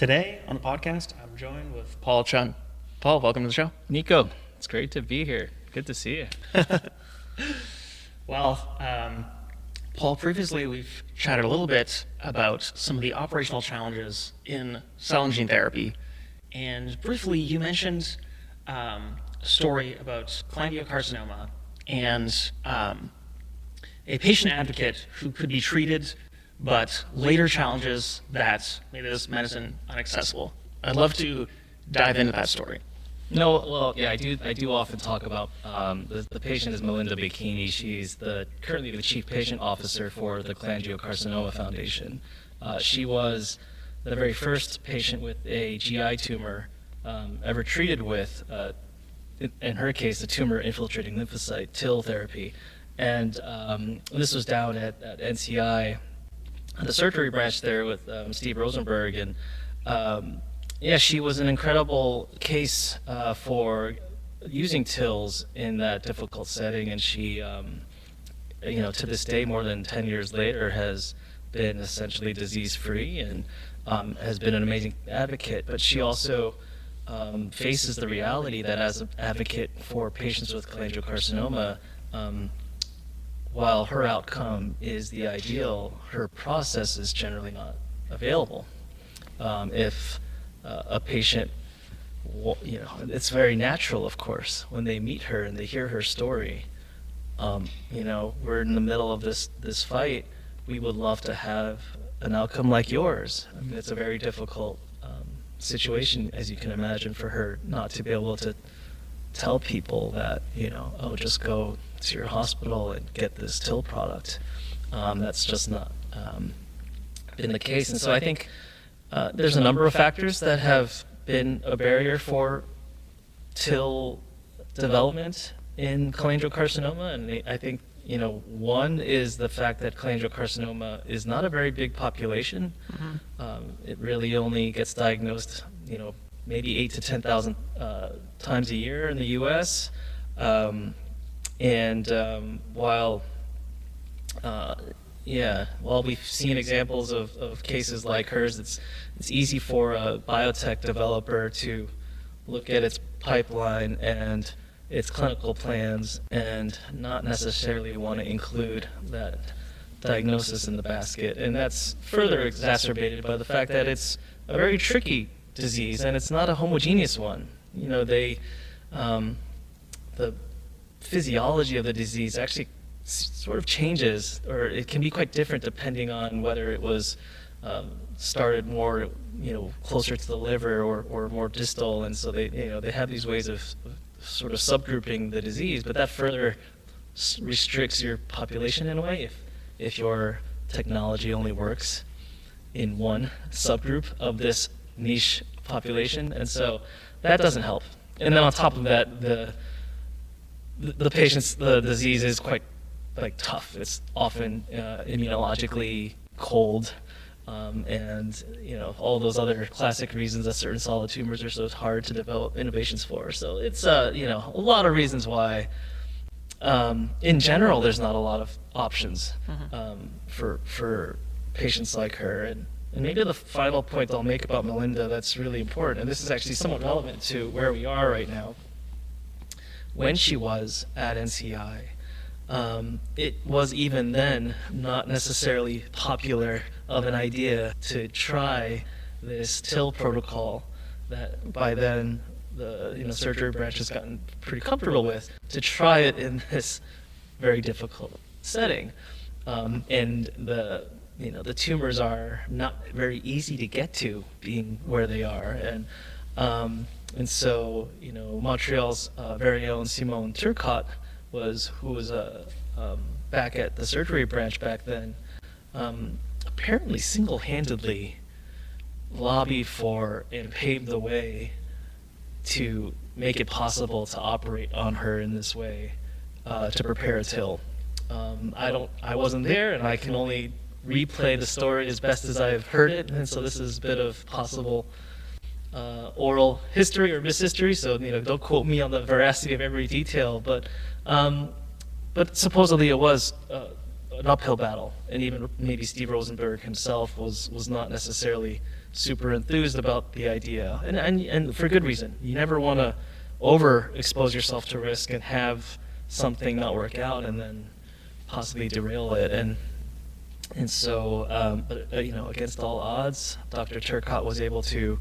Today on the podcast, I'm joined with Paul Chun. Paul, welcome to the show. Nico, it's great to be here. Good to see you. Well, Paul, previously we've chatted a little bit about some of the operational challenges in cell and gene therapy. And briefly, you mentioned a story about cholangiocarcinoma and a patient advocate who could be treated, but later challenges that made this medicine inaccessible. I'd love to dive into that story. No, well, yeah, I do often talk about the patient is Melinda Bachini. She's currently the chief patient officer for the Cholangiocarcinoma Foundation. She was the very first patient with a GI tumor ever treated with, in her case, a tumor-infiltrating lymphocyte TIL therapy. And this was down at NCI, the surgery branch there with Steve Rosenberg. And yeah, she was an incredible case for using TILs in that difficult setting. And she, to this day, more than 10 years later, has been essentially disease-free and has been an amazing advocate. But she also faces the reality that as an advocate for patients with cholangiocarcinoma, while her outcome is the ideal, her process is generally not available. If a patient, it's very natural, of course, when they meet her and they hear her story. We're in the middle of this fight. We would love to have an outcome like yours. I mean, it's a very difficult situation, as you can imagine, for her not to be able to tell people that, just go to your hospital and get this TIL product. That's just not been the case. And so I think there's a number of factors that have been a barrier for TIL development in cholangiocarcinoma. And I think, one is the fact that cholangiocarcinoma is not a very big population. Mm-hmm. It really only gets diagnosed, maybe 8,000 to 10,000 times a year in the U.S. While we've seen examples of cases like hers, it's easy for a biotech developer to look at its pipeline and its clinical plans and not necessarily want to include that diagnosis in the basket. And that's further exacerbated by the fact that it's a very tricky disease and it's not a homogeneous one. The physiology of the disease actually sort of changes, or it can be quite different depending on whether it was started more, closer to the liver or more distal. And so they have these ways of sort of subgrouping the disease, but that further restricts your population in a way if your technology only works in one subgroup of this niche population. And so that doesn't help. And then on top of that, the disease is quite tough. It's often immunologically cold, and all those other classic reasons that certain solid tumors are so hard to develop innovations for. So it's a lot of reasons why in general there's not a lot of options for patients like her. And maybe the final point I'll make about Melinda that's really important, and this is actually somewhat relevant to where we are right now. When she was at NCI, it was even then not necessarily popular of an idea to try this TIL protocol that by then the surgery branch has gotten pretty comfortable with, to try it in this very difficult setting. And the tumors are not very easy to get to, being where they are. And so, Montreal's very own Simone Turcotte who was back at the surgery branch back then, apparently single-handedly lobbied for and paved the way to make it possible to operate on her in this way, to prepare a TIL. I wasn't there, and I can only replay the story as best as I've heard it, and so this is a bit of possible oral history or mishistory, so don't quote me on the veracity of every detail, but supposedly it was an uphill battle, and even maybe Steve Rosenberg himself was not necessarily super enthused about the idea, and for good reason. You never want to overexpose yourself to risk and have something not work out and then possibly derail it. And so, against all odds, Dr. Turcotte was able to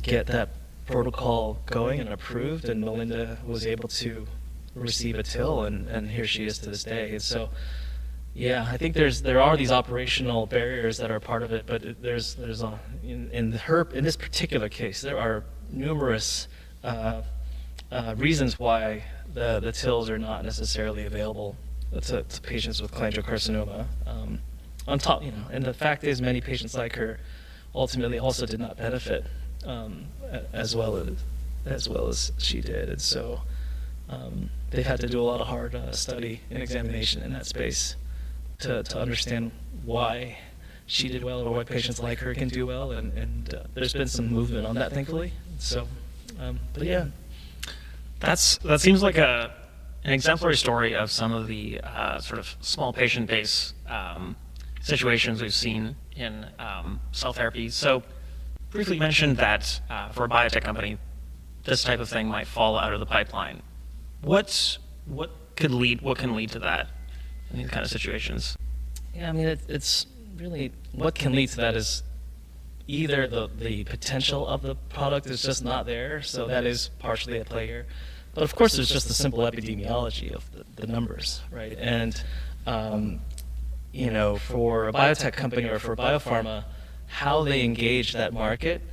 get that protocol going and approved, and Melinda was able to receive a TIL, and here she is to this day. And so, yeah, I think there are these operational barriers that are part of it, but in this particular case, there are numerous reasons why the TILs are not necessarily available to patients with cholangiocarcinoma. On top, and the fact is, many patients like her ultimately also did not benefit as well as she did, and so they've had to do a lot of hard study and examination in that space to understand why she did well or why patients like her can do well, and there's been some movement on that, thankfully. So, but yeah. That seems like an exemplary story of some of the sort of small patient base situations we've seen in cell therapy. So, briefly mentioned that for a biotech company, this type of thing might fall out of the pipeline. What can lead to that in these kind of situations? Yeah, I mean, it's really what can lead to that is either the potential of the product is just not there, so that is partially at play here. But of course, there's just the simple epidemiology of the numbers, right? And for a biotech company or for biopharma, how they engage that market,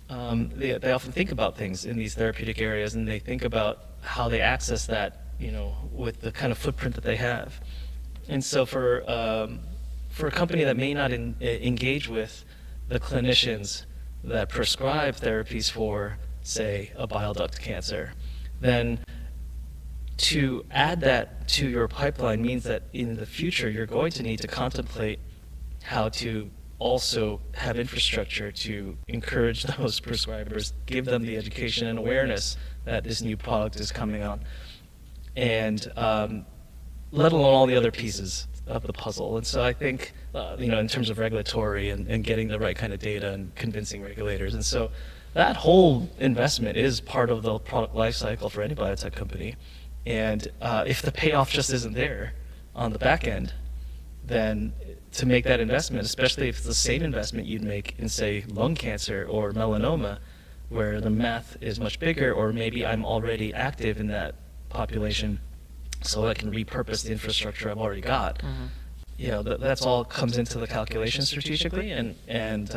they often think about things in these therapeutic areas, and they think about how they access that, with the kind of footprint that they have. And so for a company that may not engage with the clinicians that prescribe therapies for, say, a bile duct cancer, then to add that to your pipeline means that in the future you're going to need to contemplate how to also have infrastructure to encourage those prescribers, give them the education and awareness that this new product is coming on, and let alone all the other pieces of the puzzle. And so I think, in terms of regulatory and getting the right kind of data and convincing regulators. And so that whole investment is part of the product life cycle for any biotech company. And if the payoff just isn't there on the back end, then to make that investment, especially if it's the same investment you'd make in, say, lung cancer or melanoma, where the math is much bigger, or maybe I'm already active in that population, so I can repurpose the infrastructure I've already got. Mm-hmm. That's all comes into the calculation strategically, and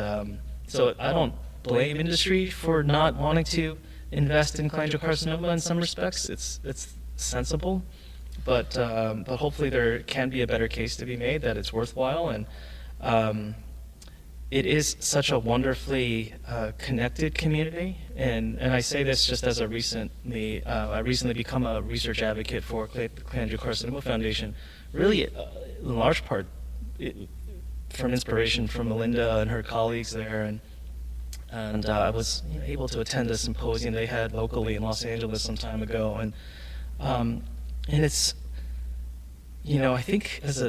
so I don't blame industry for not wanting to invest in cholangiocarcinoma in some respects. It's sensible, but hopefully there can be a better case to be made that it's worthwhile, and it is such a wonderfully connected community, and I say this just as I recently become a research advocate for Cholangiocarcinoma Foundation, really in large part from inspiration from Melinda and her colleagues there, and I was able to attend a symposium they had locally in Los Angeles some time ago, and it's, I think as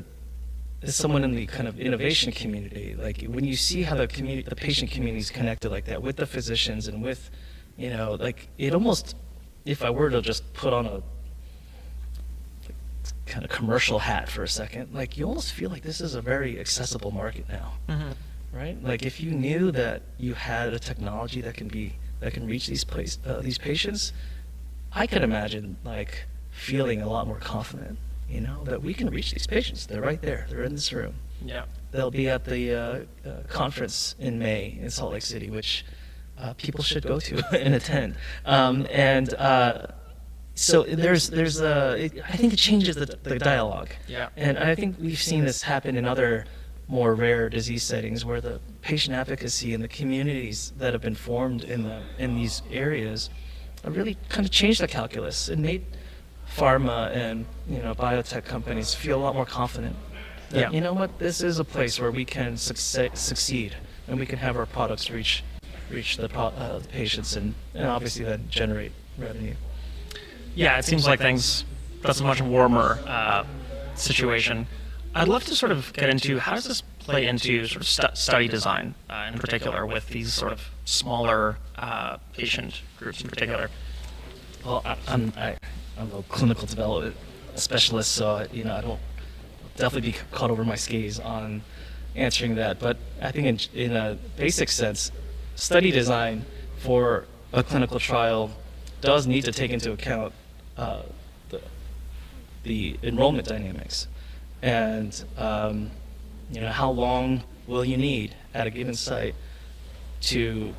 someone in the kind of innovation community, like when you see how the patient community is connected like that with the physicians and with, like it almost, if I were to just put on a kind of commercial hat for a second, like you almost feel like this is a very accessible market now, mm-hmm. right? Like if you knew that you had a technology that can reach these patients, I could imagine like feeling a lot more confident. That we can reach these patients. They're right there. They're in this room. Yeah. They'll be at the conference in May in Salt Lake City, which people should go to and attend. So I think it changes the dialogue. Yeah. And I think we've seen this happen in other more rare disease settings where the patient advocacy and the communities that have been formed in these areas have really kind of changed the calculus and made pharma and biotech companies feel a lot more confident that, this is a place where we can succeed and we can have our products reach the patients and obviously then generate revenue. Yeah, it seems like that's a much warmer situation. I'd love to sort of get into how does this play into sort of study design in particular with these sort of smaller patient groups in particular? Well, I'm a clinical development specialist, so I don't definitely be caught over my skis on answering that. But I think in a basic sense, study design for a clinical trial does need to take into account the enrollment dynamics, and how long will you need at a given site to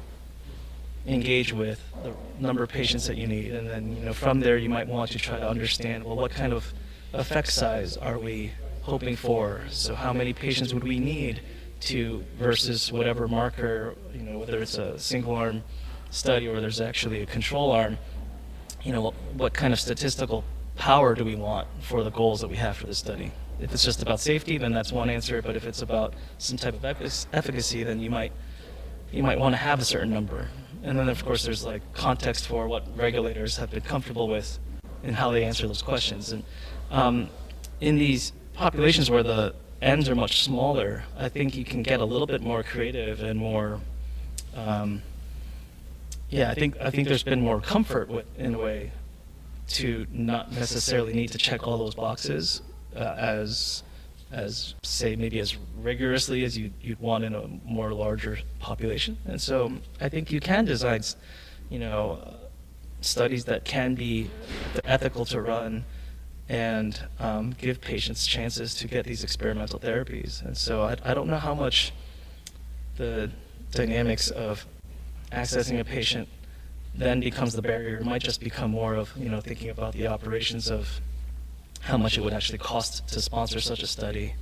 engage with the number of patients that you need, and then from there you might want to try to understand, well, what kind of effect size are we hoping for? So how many patients would we need to versus whatever marker, whether it's a single arm study or there's actually a control arm, what kind of statistical power do we want for the goals that we have for the study? If it's just about safety, then that's one answer, but if it's about some type of efficacy, then you might want to have a certain number. And then of course there's context for what regulators have been comfortable with and how they answer those questions. And in these populations where the ends are much smaller, I think you can get a little bit more creative and more. I think there's been more comfort in a way to not necessarily need to check all those boxes as say maybe as rigorously as you'd want in a more larger population. And so I think you can design studies that can be ethical to run and give patients chances to get these experimental therapies. And so I don't know how much the dynamics of accessing a patient then becomes the barrier. It might just become more of thinking about the operations of how much it would actually cost to sponsor such a study.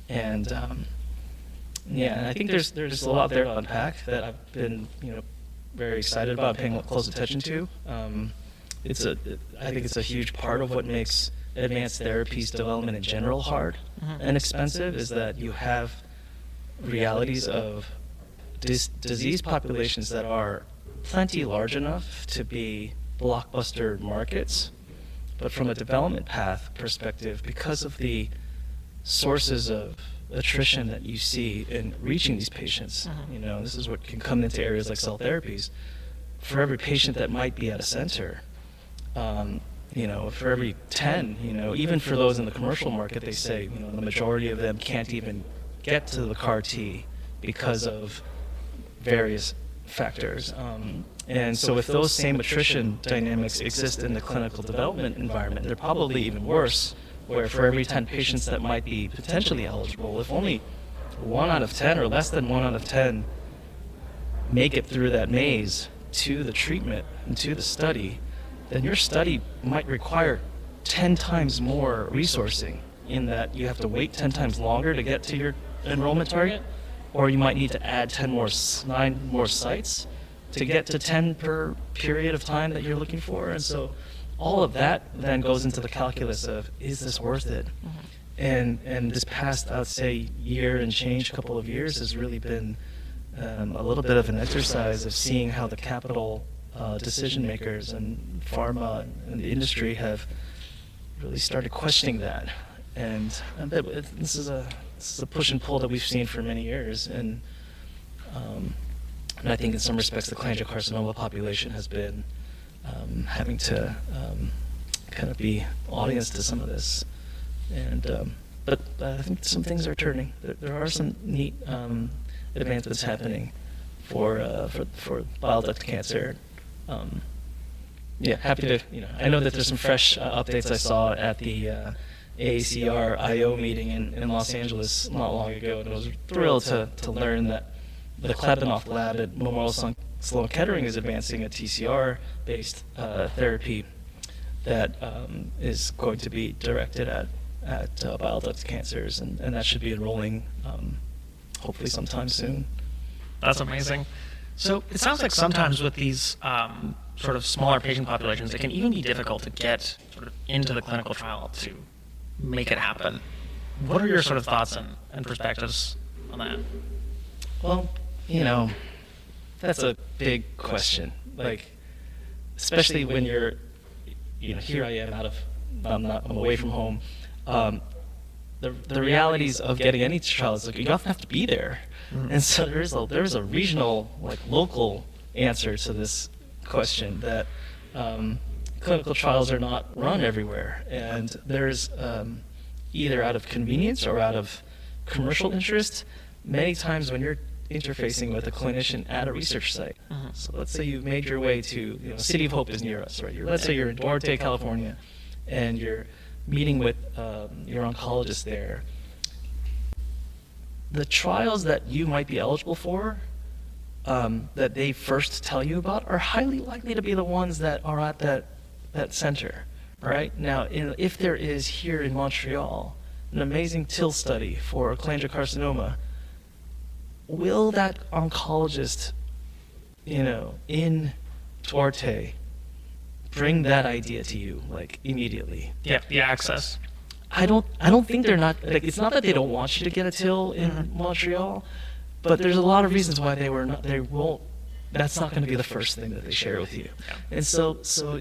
And and I think there's a lot there to unpack that I've been very excited about paying close attention to. I think it's a huge part of what makes advanced therapies development in general hard and expensive, is that you have realities of disease populations that are plenty large enough to be blockbuster markets, but from a development path perspective, because of the sources of attrition that you see in reaching these patients, this is what can come into areas like cell therapies. For every patient that might be at a center, for every 10, even for those in the commercial market, they say, the majority of them can't even get to the CAR T because of various factors. And so if those same attrition dynamics exist in the clinical development environment, they're probably even worse, where for every 10 patients that might be potentially eligible, if only 1 out of 10 or less than 1 out of 10 make it through that maze to the treatment and to the study, then your study might require 10 times more resourcing, in that you have to wait 10 times longer to get to your enrollment target, or you might need to add 9 more sites to get to 10 per period of time that you're looking for. And so all of that then goes into the calculus of, is this worth it? And this past, I would say, year and change, couple of years, has really been a little bit of an exercise of seeing how the capital decision makers and pharma and the industry have really started questioning that. And this is a push and pull that we've seen for many years. And I think in some respects the cholangiocarcinoma population has been having to kind of be audience to some of this. And but I think some things are turning. There are some neat advancements happening for bile duct cancer. Happy to, I know that there's some fresh updates I saw at the AACR IO meeting in Los Angeles not long ago, and I was thrilled to learn that the Klebanoff lab at Memorial Sloan Kettering is advancing a TCR-based therapy that is going to be directed at bile duct cancers, and that should be enrolling hopefully sometime soon. That's amazing. So it sounds like sometimes with these sort of smaller patient populations, it can even be difficult to get sort of into the clinical trial to make it happen. What are your sort of thoughts and perspectives on that? Well, that's a big question. Especially when you're, here I am I'm away from home. the realities of getting any trial is like you often have to be there, and so there's a regional, like local answer to this question that clinical trials are not run everywhere, and there's either out of convenience or out of commercial interest. Many times when you're interfacing with a clinician at a research site, so let's say you've made your way to, City of Hope is near us, right? Let's say you're in Duarte, California, and you're meeting with your oncologist there. The trials that you might be eligible for, that they first tell you about, are highly likely to be the ones that are at that center, right? Now, if there is here in Montreal an amazing TIL study for cholangiocarcinoma, will that oncologist, in Duarte, bring that idea to you like immediately? Yeah, the access. I don't think they're not, like, it's not that they don't want you to get a TIL in Montreal, but there's a lot of reasons why they won't. That's not going to be the first thing that they share with you. Yeah. And so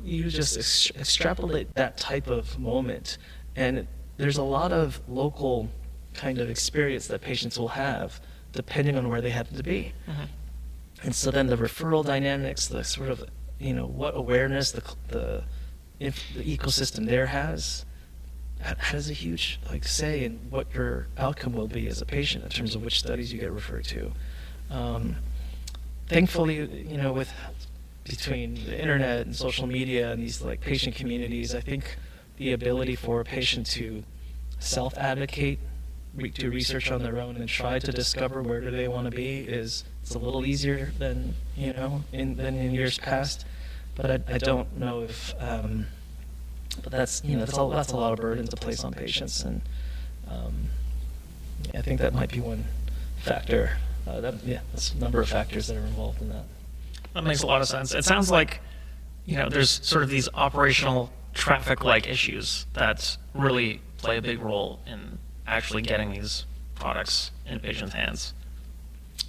you just extrapolate that type of moment, and there's a lot of local kind of experience that patients will have depending on where they happen to be. And so then the referral dynamics, the sort of, what awareness the ecosystem there has a huge say in what your outcome will be as a patient in terms of which studies you get referred to. Thankfully, between the internet and social media and these patient communities, I think the ability for a patient to self-advocate, do research on their own, and try to discover where do they want to be it's a little easier than in years past. But I don't know if but that's that's a lot of burden to place on patients, and I think that might be one factor. That's a number of factors that are involved in that. That makes a lot of sense. It sounds like, there's sort of these operational traffic-like issues that really play a big role in actually getting these products in patients' hands.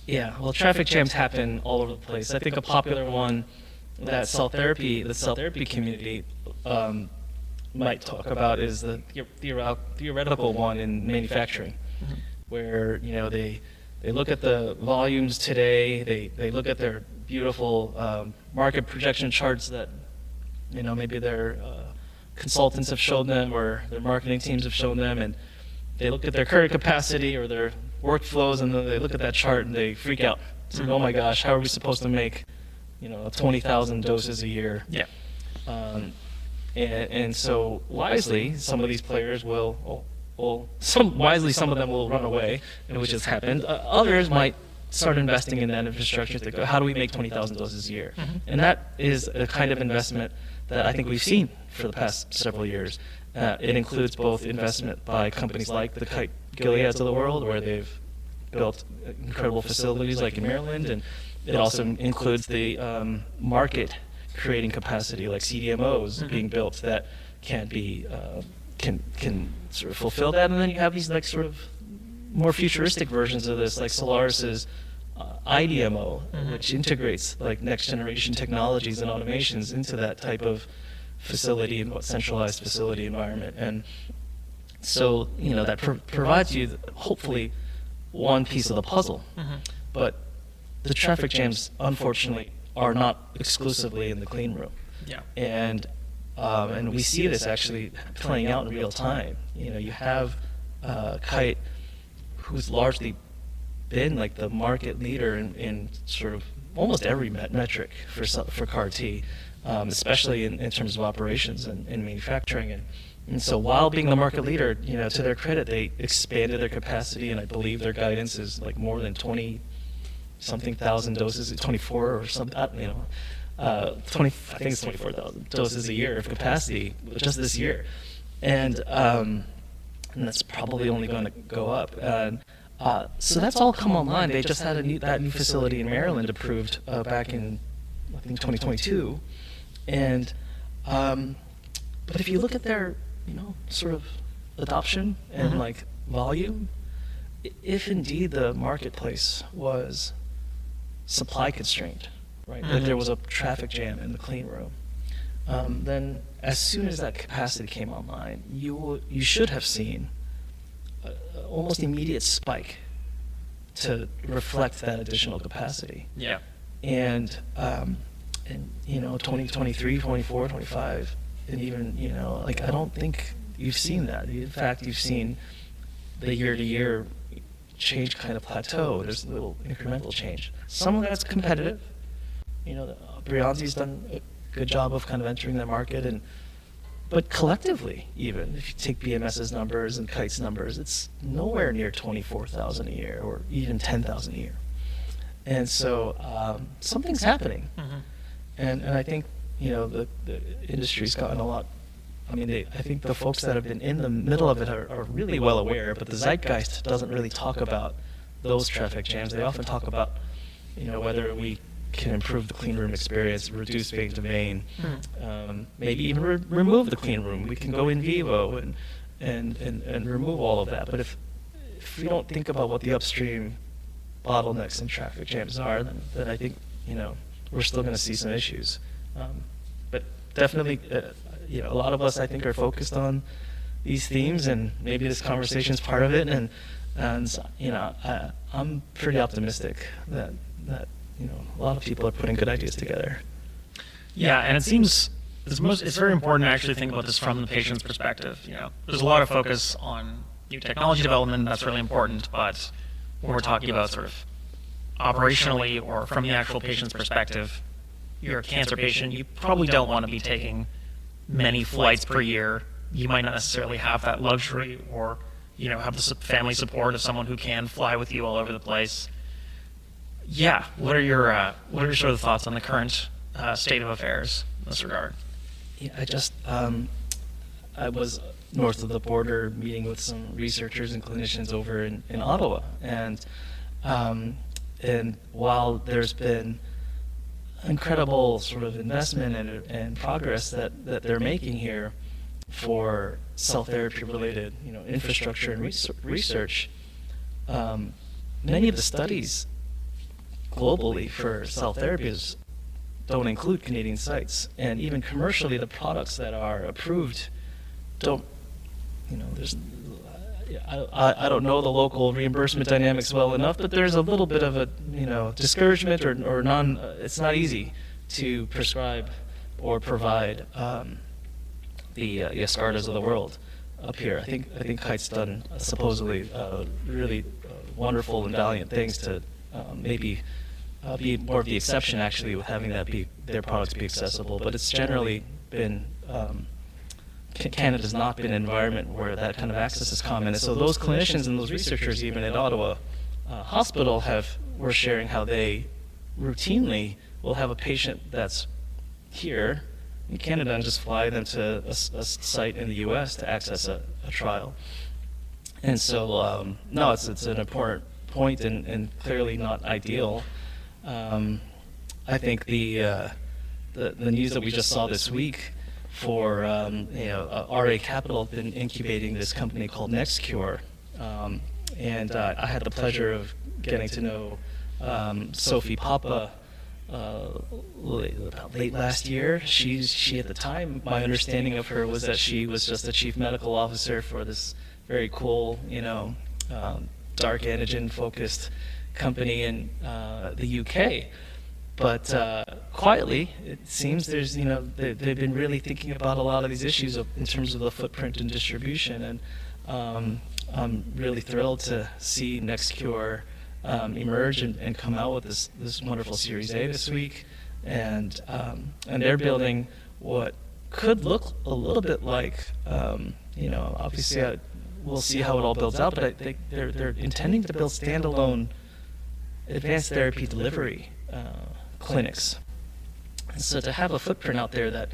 Yeah, well, traffic jams happen all over the place. I think a popular one that the cell therapy community might talk about is the theoretical one in manufacturing, where they look at the volumes today, they look at their beautiful market projection charts that maybe their consultants have shown them or their marketing teams have shown them, and they look at their current capacity or their workflows, and then they look at that chart and they freak out. It's like, oh my gosh, how are we supposed to make 20,000 doses a year? Yeah. And so wisely, some of these players some of them will run away, which has happened. Others might start investing in that infrastructure to go, how do we make 20,000 doses a year? And that is a kind of investment that I think we've seen for the past several years. It includes both investment by companies like the Kite Gileads of the world, where they've built incredible facilities like in Maryland, and it also includes the market creating capacity like CDMOs being built that can sort of fulfill that. And then you have these sort of more futuristic versions of this, like Solaris's IDMO, which integrates next generation technologies and automations into that type of facility and centralized facility environment. And so that provides you hopefully one piece of the puzzle. But the traffic jams, unfortunately, are not exclusively in the clean room. Yeah. And we see this actually playing out in real time. You have Kite, who's largely been the market leader in sort of almost every metric for CAR T, especially in terms of operations and manufacturing. And so while being the market leader, to their credit, they expanded their capacity, and I believe their guidance is more than 20-something thousand doses, 24 or something, 20, I think it's 24,000 doses a year of capacity just this year. And that's probably only going to go up. So that's all come online. They just had that new facility in Maryland approved back in, I think, 2022. And but if you look at their, sort of adoption and volume, if indeed the marketplace was supply constrained, right, that there was a traffic jam in the clean room, then as soon as that capacity came online, you should have seen almost immediate spike to reflect that additional capacity. Yeah. And 2023, 24, 25, and even, I don't think you've seen that. In fact, you've seen the year-to-year change kind of plateau. There's a little incremental change. Some of that's competitive. Breyanzi's done a good job of kind of entering that market, but collectively, even if you take BMS's numbers and Kite's numbers, it's nowhere near 24,000 a year or even 10,000 a year. And so something's happening. Mm-hmm. And I think, the industry's gotten a lot. I think the folks that have been in the middle of it are really well aware, but the zeitgeist doesn't really talk about those traffic jams. They often talk about, whether we can improve the clean room experience, reduce vein to vein, maybe even remove the clean room. We can go in vivo and remove all of that. But if we don't think about what the upstream bottlenecks and traffic jams are, then I think, we're still going to see some issues. But definitely, a lot of us, I think, are focused on these themes, and maybe this conversation is part of it. And I'm pretty optimistic that a lot of people are putting good ideas together. Yeah, and it seems it's very important to actually think about this from the patient's perspective. There's a lot of focus on new technology development. That's really important, but when we're talking about sort of operationally or from the actual patient's perspective, you're a cancer patient. You probably don't want to be taking many flights per year. You might not necessarily have that luxury, or have the family support of someone who can fly with you all over the place. Yeah, what are your sort of thoughts on the current state of affairs in this regard? Yeah, I was north of the border meeting with some researchers and clinicians over in Ottawa, and while there's been incredible sort of investment and progress that they're making here for cell therapy related infrastructure and research, many of the studies globally for cell therapies don't include Canadian sites, and even commercially the products that are approved don't, I don't know the local reimbursement dynamics well enough, but there's a little bit of a discouragement or it's not easy to prescribe or provide the Yescartas of the world up here. I think Kite's done supposedly really wonderful and valiant things to maybe be more of the exception, actually, with having their products be accessible. But it's generally been Canada's not been an environment where that kind of access is common. And so those clinicians and those researchers, even at Ottawa Hospital, were sharing how they routinely will have a patient that's here in Canada and just fly them to a site in the U.S. to access a trial. And so, no, it's an important point and clearly not ideal. I think the news that we just saw this week for RA Capital have been incubating this company called NexCure, and I had the pleasure of getting to know Sophie Papa about late last year. She at the time, my understanding of her was that she was just the chief medical officer for this very cool, dark antigen focused company in the UK. But quietly, it seems there's, they've been really thinking about a lot of these issues in terms of the footprint and distribution. And I'm really thrilled to see NexCure emerge and come out with this wonderful Series A this week. And they're building what could look a little bit like, obviously we'll see how it all builds out, but I think they're intending to build standalone advanced therapy delivery clinics. And so to have a footprint out there that,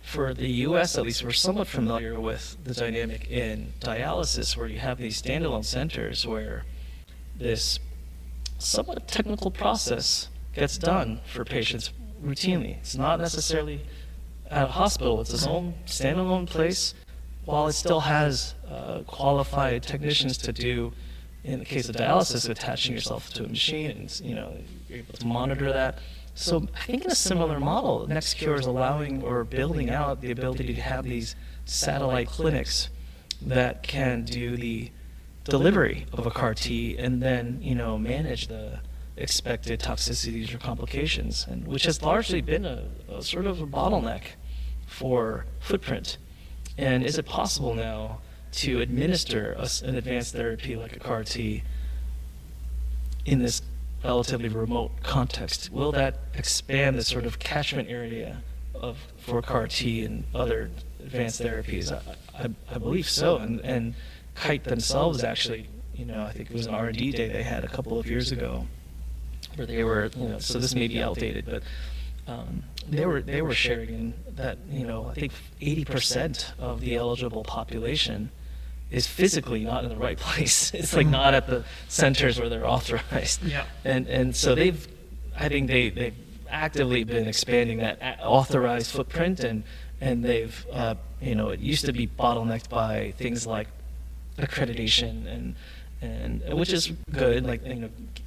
for the U.S. at least, we're somewhat familiar with the dynamic in dialysis, where you have these standalone centers where this somewhat technical process gets done for patients routinely. It's not necessarily at a hospital. It's its own standalone place, while it still has qualified technicians to do, in the case of dialysis, attaching yourself to a machine and you're able to monitor that. So I think in a similar model, NexCure is allowing or building out the ability to have these satellite clinics that can do the delivery of a CAR T and then, manage the expected toxicities or complications, and which has largely been a sort of a bottleneck for footprint. And is it possible now to administer an advanced therapy like a CAR T in this relatively remote context? Will that expand the sort of catchment area for CAR T and other advanced therapies? I believe so. And Kite themselves actually, I think it was an R&D day they had a couple of years ago, where they were, so this may be outdated, but they were sharing that, I think 80% of the eligible population is physically not in the right place. It's like not at the centers where they're authorized. Yeah. And so they've actively been expanding that authorized footprint, and they've, it used to be bottlenecked by things like accreditation and which is good, like,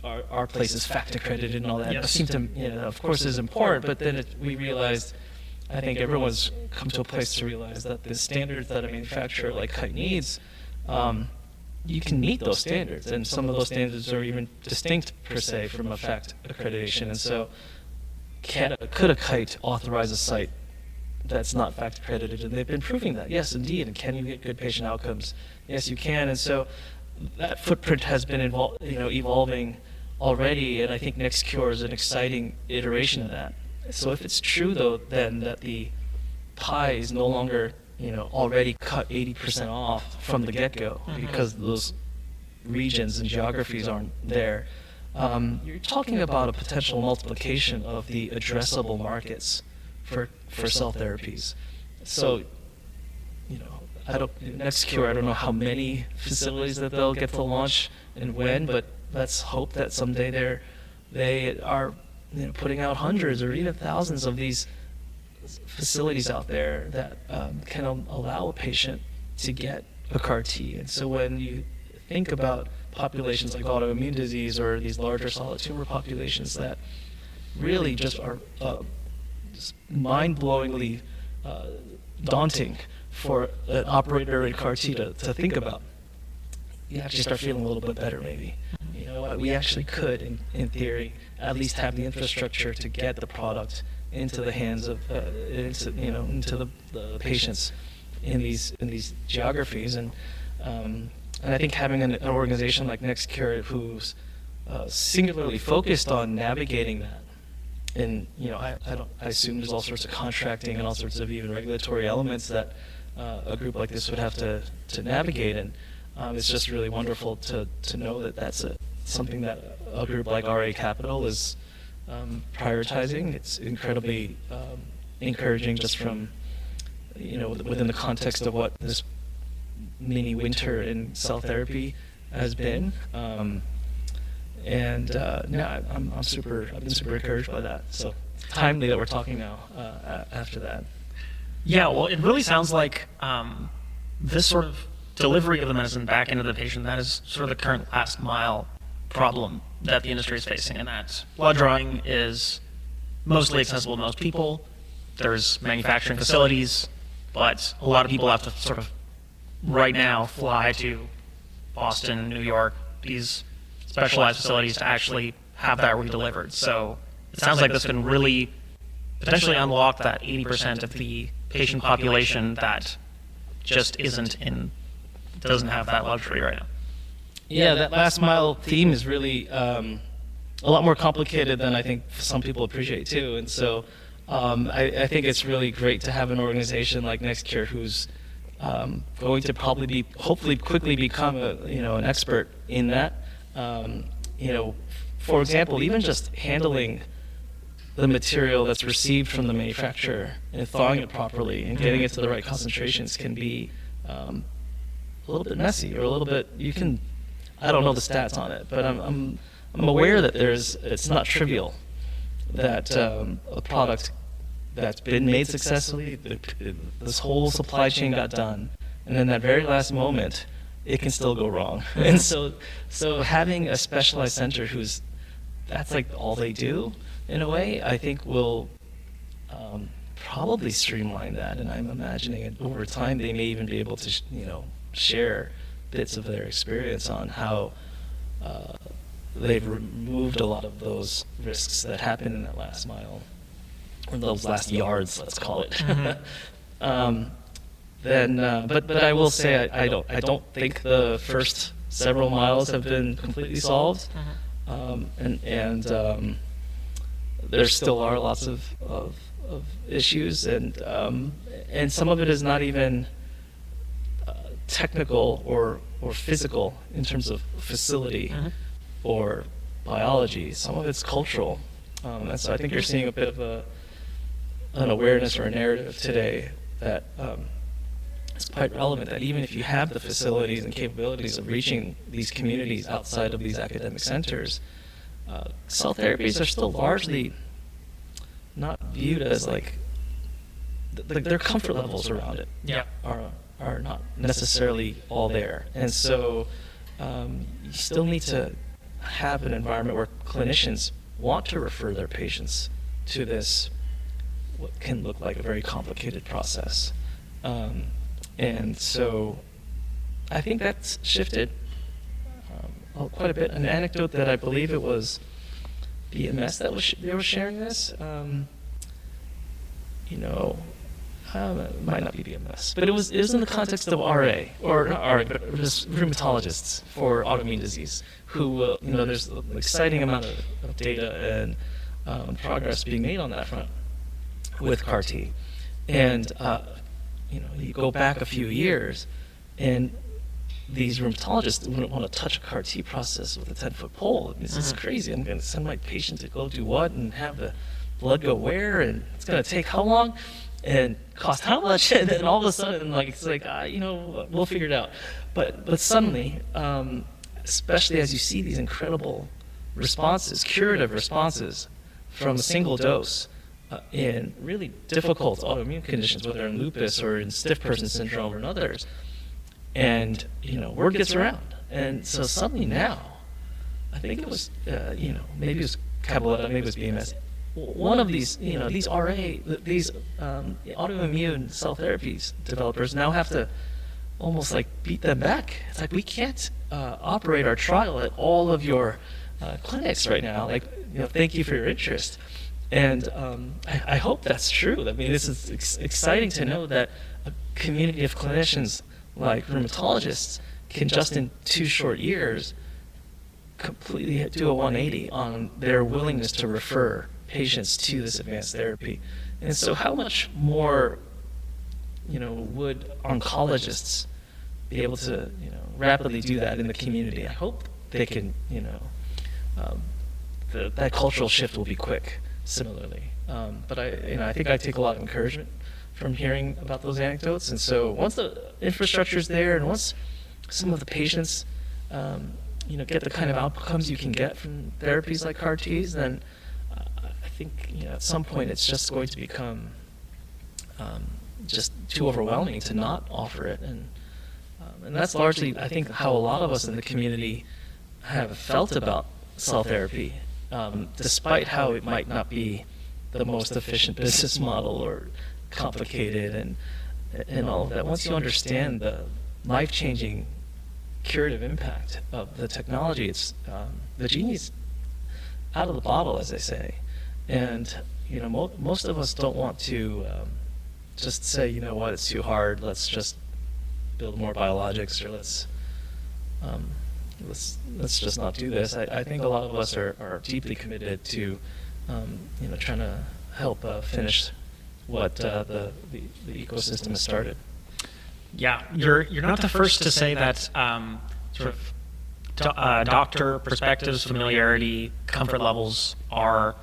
our place is fact accredited and all that. Yes. Seemed to, of course, is important, but then we realized, I think everyone's come to a place to realize that the standards that a manufacturer like Kite needs, you can meet those standards, and some of those standards are even distinct per se from a fact accreditation. And so, could a Kite authorize a site that's not fact accredited? And they've been proving that, yes, indeed. And can you get good patient outcomes? Yes, you can. And so that footprint has been evolving already, and I think NexCure is an exciting iteration of that. So if it's true, though, then that the pie is no longer, already cut 80% off from the get-go, because those regions and geographies aren't there, you're talking about a potential multiplication of the addressable markets for cell therapies. So, NexCure, I don't know how many facilities that they'll get to launch and when, but let's hope that someday they are putting out hundreds or even thousands of these facilities out there that can allow a patient to get a CAR T. And so when you think about populations like autoimmune disease or these larger solid tumor populations that really just are just mind-blowingly daunting for an operator in CAR T to think about, you actually start feeling a little bit better maybe. You know what, we actually could, in theory, at least have the infrastructure to get the product into the hands of, into the patients in these geographies. And I think having an organization like NexCure who's singularly focused on navigating that, and I assume there's all sorts of contracting and all sorts of even regulatory elements that a group like this would have to navigate, and it's just really wonderful to know that that's something that a group like RA Capital is prioritizing. It's incredibly encouraging just from within the context of what this mini winter in cell therapy has been. I've been super encouraged by that. So timely that we're talking now after that. Yeah, well, it really sounds like this sort of delivery of the medicine back into the patient, that is sort of the current last mile problem that the industry is facing, and that blood drawing is mostly accessible to most people. There's manufacturing facilities, but a lot of people have to sort of right now fly to Boston, New York, these specialized facilities to actually have that redelivered. So it sounds like this can really potentially unlock that 80% of the patient population that just doesn't have that luxury right now. Yeah, that last mile theme is really a lot more complicated than I think some people appreciate too. And so I think it's really great to have an organization like NexCure who's going to hopefully quickly become an expert in that. For example, even just handling the material that's received from the manufacturer and thawing it properly and getting it to the right concentrations can be a little bit messy, or a little bit, I don't know the stats on it, but I'm aware that it's not trivial that a product that's been made successfully, this whole supply chain got done, and then that very last moment, it can still go wrong. And so having a specialized center that's like all they do, in a way, I think will probably streamline that. And I'm imagining it over time, they may even be able to, share bits of their experience on how they've removed a lot of those risks that happen in that last mile, or those last yards, let's call it. But I will say I don't think the first several miles have been completely solved, and there still are lots of issues, and some of it is not even technical or physical in terms of facility or biology. Some of it's cultural, and so I think you're seeing a bit of an awareness or a narrative today that is quite relevant, that even if you have the facilities and capabilities of reaching these communities outside of these academic centers, cell therapies are still largely not viewed as like their comfort levels around it are not necessarily all there. And so you still need to have an environment where clinicians want to refer their patients to this, what can look like a very complicated process. And so I think that's shifted quite a bit. An anecdote that I believe it was BMS that they were sharing this. It might not be BMS, but it was in the context of RA, or not RA, but just rheumatologists for autoimmune disease, who there's an exciting amount of data and progress being made on that front with CAR T, and you go back a few years, and these rheumatologists wouldn't want to touch a CAR T process with a 10-foot pole. This is crazy. I'm going to send my patient to go do what and have the blood go where, and it's going to take how long and cost how much, and then all of a sudden, we'll figure it out. But suddenly, especially as you see these incredible responses, curative responses from a single dose in really difficult autoimmune conditions, whether in lupus or in stiff person syndrome or in others, and word gets around, and so suddenly now, I think it was maybe it was Cabaletta, maybe it was BMS. One of these these autoimmune cell therapies developers now have to almost like beat them back. It's like, we can't operate our trial at all of your clinics right now. Thank you for your interest. And I hope that's true. I mean, this is exciting to know that a community of clinicians like rheumatologists can just in 2 short years completely do a 180 on their willingness to refer patients to this advanced therapy. And so how much more would oncologists be able to rapidly do that in the community? I hope they can that cultural shift will be quick similarly. But I think I take a lot of encouragement from hearing about those anecdotes. And so once the infrastructure's there, and once some of the patients get the kind of outcomes you can get from therapies like CAR Ts, then I think at some point it's just going to become just too overwhelming to not offer it. And that's largely, I think, how a lot of us in the community have felt about cell therapy, despite how it might not be the most efficient business model or complicated and all of that. Once you understand the life-changing curative impact of the technology, it's the genie's out of the bottle, as they say. And most of us don't want to just say, it's too hard, let's just build more biologics, or let's just not do this. I think a lot of us are deeply committed to trying to help finish what the ecosystem has started. Yeah, you're not the first to say that sort of doctor perspectives, familiarity, comfort levels are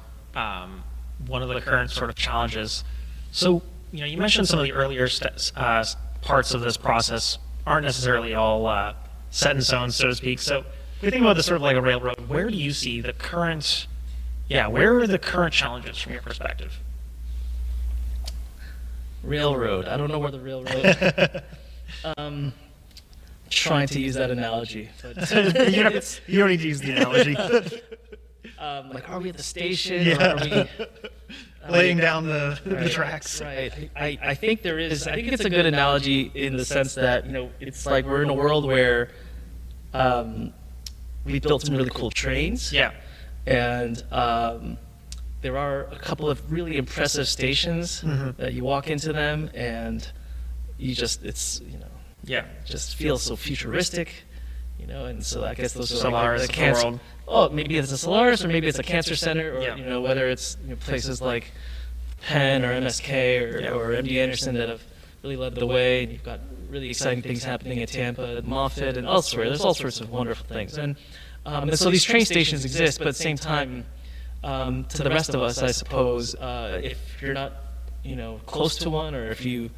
one of the current sort of challenges. So you mentioned some of the earlier parts of this process aren't necessarily all set in stone, so to speak. So if we think about this sort of like a railroad, where do you see the current, where are the current challenges from your perspective? Railroad. I don't know where the railroad. Trying to use that analogy, but you don't need to use the analogy. Are we at the station? Or are we laying down the tracks? Right. I think there is. I think it's a good analogy in the sense that it's like we're in a world where we built some really cool trains. Yeah. And there are a couple of really impressive stations that you walk into them, and it's Yeah. just feels so futuristic, and so I guess those are Solaris like of the the cancer. world. Oh, maybe it's a Solaris, or maybe it's a cancer center, or Yeah. whether it's places like Penn or MSK or MD Anderson that have really led the way, and you've got really exciting things happening at Tampa, at Moffitt, and elsewhere. There's all sorts of wonderful things, and so these train stations exist, but at the same time, to the rest of us, I suppose, if you're not, close to one, or if you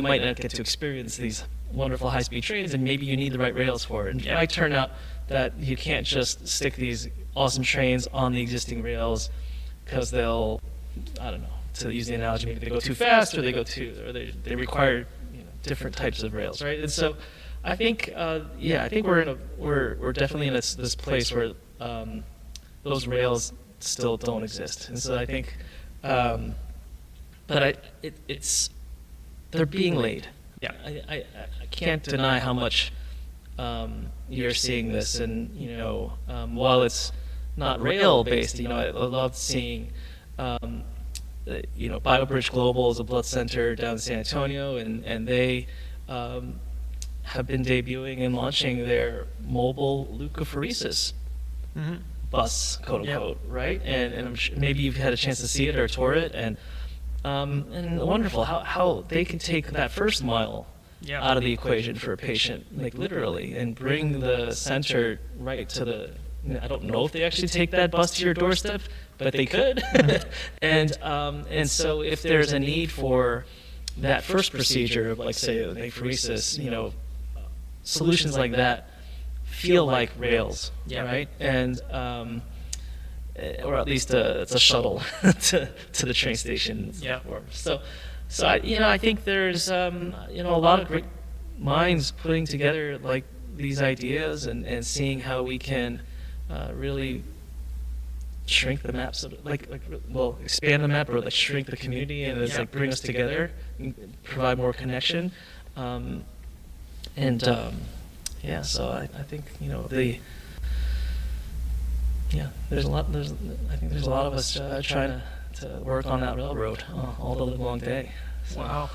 might not get to experience these wonderful high-speed trains, and maybe you need the right rails for it. And it might turn out that you can't just stick these awesome trains on the existing rails because they'll, I don't know, to use the analogy, maybe they go too fast, or they require different types of rails, right? And so, I think, I think we're definitely in this place where those rails still don't exist, and so I think, but they're being laid. Yeah. I can't deny how much you're seeing this, and while it's not rail based, I love seeing. BioBridge Global is a blood center down in San Antonio, and they have been debuting and launching their mobile leukapheresis bus, quote unquote, right? And I'm sure maybe you've had a chance to see it or tour it, and wonderful how they can take that first mile out of the equation for a patient, like literally, and bring the center right to the. I don't know if they actually take that bus to your doorstep, but they could. and so if there's a need for that first procedure of, like, say, apheresis, solutions like that feel like rails, right? And or at least it's a shuttle to the train station. So I think there's a lot of great minds putting together like these ideas and seeing how we can really shrink the map, so expand the map, or like shrink the community, and it's like bring us together, and provide more connection, so I think there's a lot. I think there's a lot of us trying to work on that railroad all the live long day. So. Wow.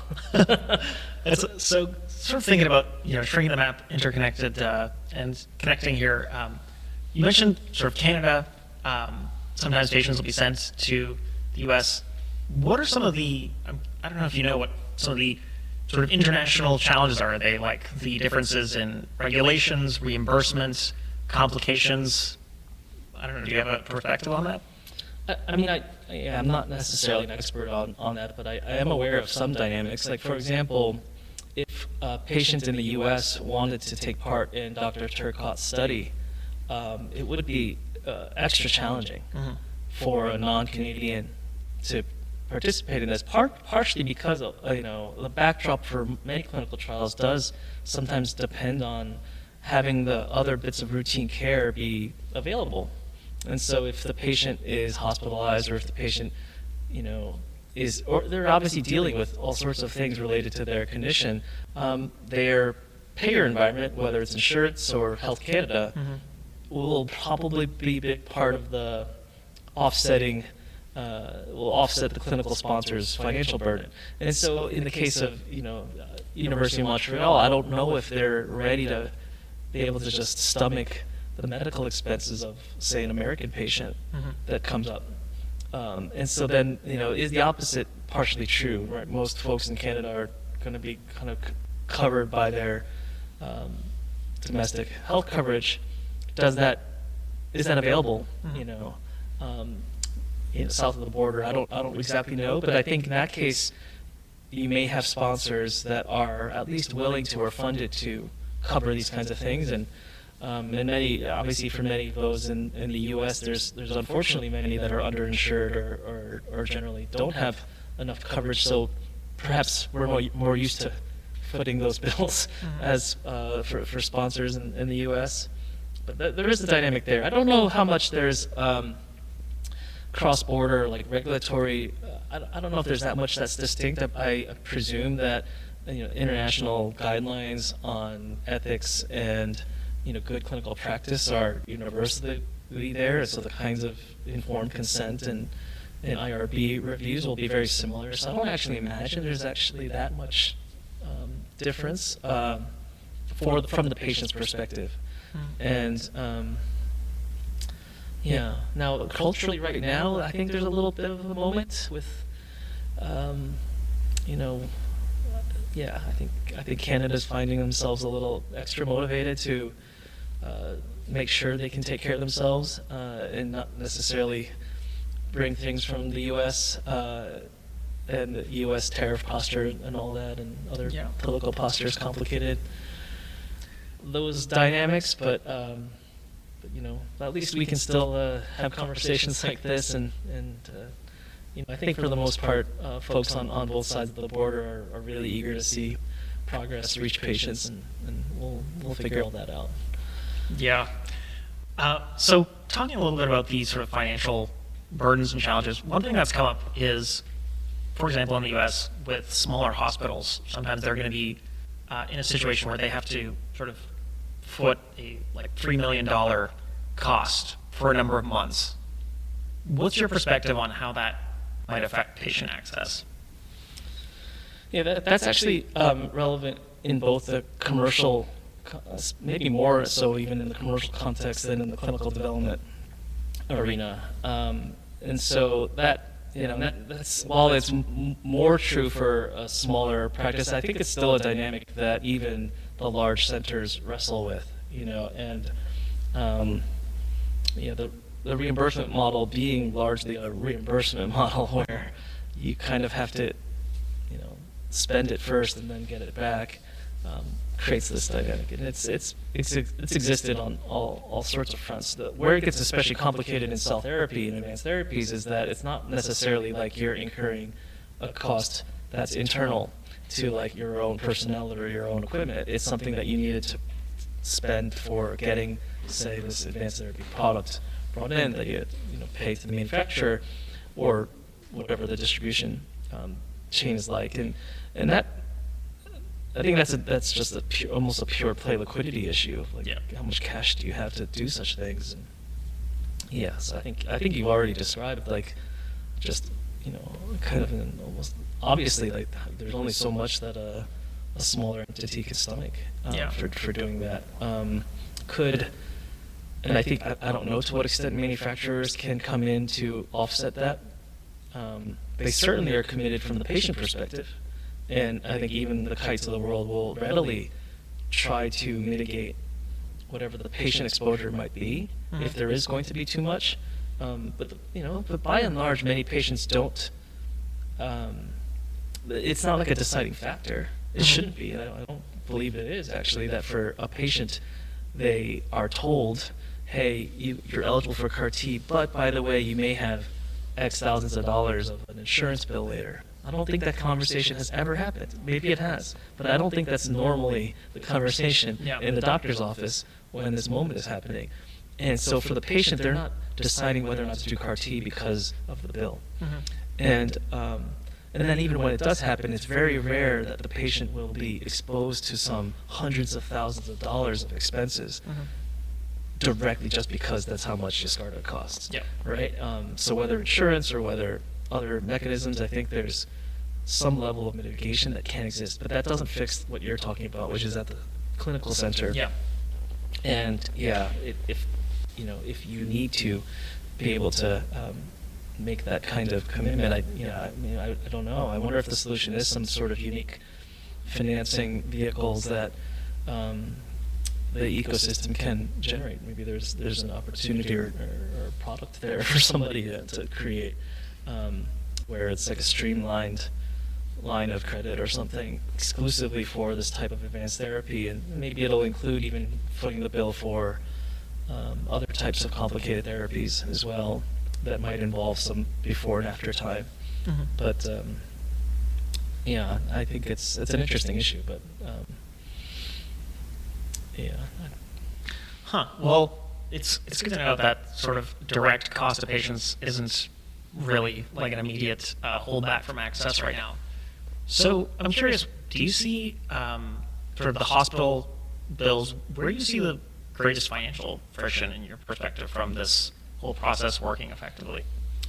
So sort of thinking about shrinking the map, interconnected, and connecting here. You mentioned sort of Canada. Sometimes patients will be sent to the U.S. What are some of the, I don't know if you know what some of the sort of international challenges are. Are they like the differences in regulations, reimbursements, complications? I don't know. Do you have a perspective on that? I'm not necessarily an expert on that, but I am aware of some dynamics. Like, for example, if a patient in the U.S. wanted to take part in Dr. Turcotte's study, it would be extra challenging for a non-Canadian to participate in this, partially because the backdrop for many clinical trials does sometimes depend on having the other bits of routine care be available. And so if the patient is hospitalized, or if the patient, or they're obviously dealing with all sorts of things related to their condition, their payer environment, whether it's insurance or Health Canada, will probably be a big part of the offsetting, will offset the clinical sponsor's financial burden. And so in the case of, University of Montreal, I don't know if they're ready to be able to just stomach the medical expenses of, say, an American patient that comes up. And so then, is the opposite partially true, right? Most folks in Canada are going to be kind of covered by their domestic health coverage. Is that available, south of the border? I don't exactly know, but I think in that case, you may have sponsors that are at least willing to or funded to cover these kinds of things, and many, obviously, for many of those in the U.S., there's unfortunately many that are underinsured or generally don't have enough coverage. So perhaps we're more used to footing those bills as for sponsors in the U.S. But there is a dynamic there. I don't know how much there's cross-border, like regulatory. I don't know if there's that much that's distinct. I presume that international guidelines on ethics and good clinical practice are universally there. So the kinds of informed consent and IRB reviews will be very similar. So I don't actually imagine there's actually that much difference from the patient's perspective. And now culturally right now, I think there's a little bit of a moment with, I think Canada's finding themselves a little extra motivated to make sure they can take care of themselves and not necessarily bring things from the U.S. And the U.S. tariff posture and all that, and other political postures complicated those dynamics. But at least we can still have conversations like this, and I think for the most part, folks on both sides of the border are really eager to see progress reach patients, and we'll figure all that out. Yeah. So talking a little bit about these sort of financial burdens and challenges, one thing that's come up is, for example, in the U.S. with smaller hospitals, sometimes they're going to be in a situation where they have to sort of foot a $3 million cost for a number of months. What's your perspective on how that might affect patient access? Yeah, that's actually relevant in both the commercial, maybe more so even in the commercial context than in the clinical development arena. And so that's while it's more true for a smaller practice, I think it's still a dynamic that even the large centers wrestle with. And the reimbursement model being largely a reimbursement model where you kind of have to spend it first and then get it back, creates this dynamic, and it's existed on all sorts of fronts. Where it gets especially complicated in cell therapy and advanced therapies is that it's not necessarily like you're incurring a cost that's internal to your own personnel or your own equipment. It's something that you needed to spend for getting, say, this advanced therapy product brought in that you pay to the manufacturer or whatever the distribution chain is like, and that. I think that's just almost a pure play liquidity issue of how much cash do you have to do such things. And so I think you've already described just kind of an almost obviously there's only so much that a smaller entity can stomach for doing that. And I think I don't know to what extent manufacturers can come in to offset that. They certainly are committed from the patient perspective. And I think even the Kites of the world will readily try to mitigate whatever the patient exposure might be if there is going to be too much. But by and large, many patients don't. It's not like a deciding factor. It shouldn't be. I don't believe it is actually. That for a patient, they are told, "Hey, you're eligible for CAR T, but by the way, you may have X thousands of dollars of an insurance bill later." I don't think that conversation has ever happened. Maybe it has, but I don't think that's normally the conversation in the doctor's office when this moment is happening. And so for the patient, they're not deciding whether or not to do CAR T because of the bill. And then even when it does happen, it's very rare that the patient will be exposed to some hundreds of thousands of dollars of expenses directly just because that's how much Yescarta costs. Right? So whether insurance or whether other mechanisms, I think there's some level of mitigation that can exist, but that doesn't fix what you're talking about, which is at the clinical center. And if you need to be able to make that kind of commitment, I don't know. I wonder if the solution is some sort of unique financing vehicles that the ecosystem can generate. Maybe there's an opportunity or a product there for somebody to create, where it's like a streamlined line of credit or something exclusively for this type of advanced therapy, and maybe it'll include even footing the bill for other types of complicated therapies as well that might involve some before and after time. But I think it's an interesting issue, but Well, it's good to know that sort of direct cost to patients isn't really an immediate holdback from access right now. So I'm curious, do you see sort of the hospital bills, where do you see the greatest financial friction in your perspective from this whole process working effectively?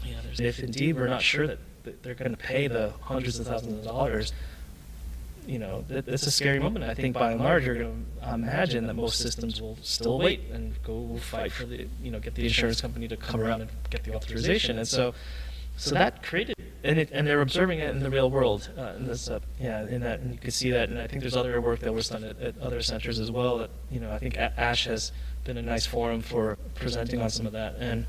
Yeah, if indeed we're not sure that they're going to pay the hundreds of thousands of dollars, it's a scary moment. I think by and large, you're going to imagine that most systems will still wait and go fight for get the insurance company to come around and get the authorization. And so that created, and they're observing it in the real world. And you can see that. And I think there's other work that was done at other centers as well. That I think ASH has been a nice forum for presenting on some of that. And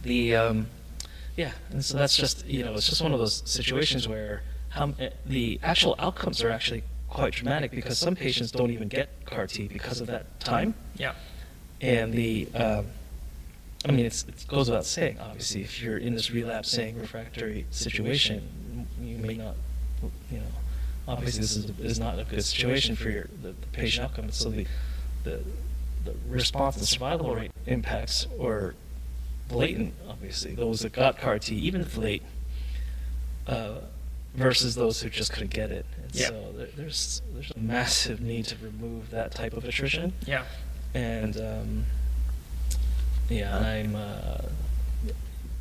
and so that's just it's just one of those situations where the actual outcomes are actually quite dramatic, because some patients don't even get CAR T because of that time. Yeah. And it goes without saying, obviously, if you're in this relapsing refractory situation, you may not, obviously this is not a good situation for the patient outcome. So the response and survival rate impacts are blatant, obviously. Those that got CAR T, even if late, versus those who just couldn't get it. And so there's a massive need to remove that type of attrition. Yeah. And